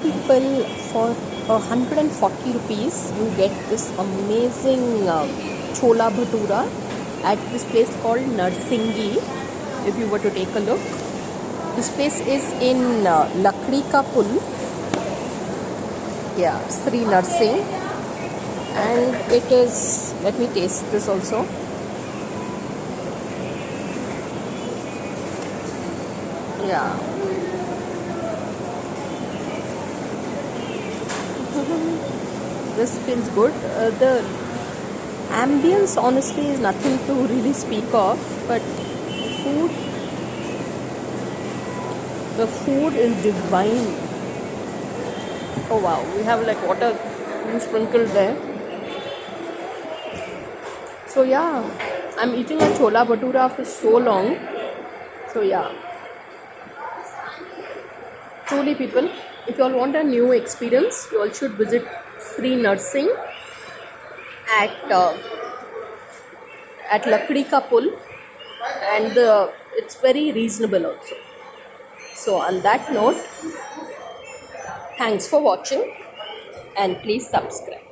people, for 140 rupees you get this amazing chola bhatura at this place called Narsingi. If you were to take a look, this place is in Lakdi Ka Pul, yeah, Sri Narsing, and it is, let me taste this also. Yeah, this feels good. The ambience honestly is nothing to really speak of, but food, the food is divine. Oh wow, we have like water being sprinkled there. So yeah, I'm eating a chola bhatura after so long. So yeah, truly people, if you all want a new experience, you all should visit Sri Narsing at at Lakdi Ka Pul, and it's very reasonable also. So on that note, thanks for watching and please subscribe.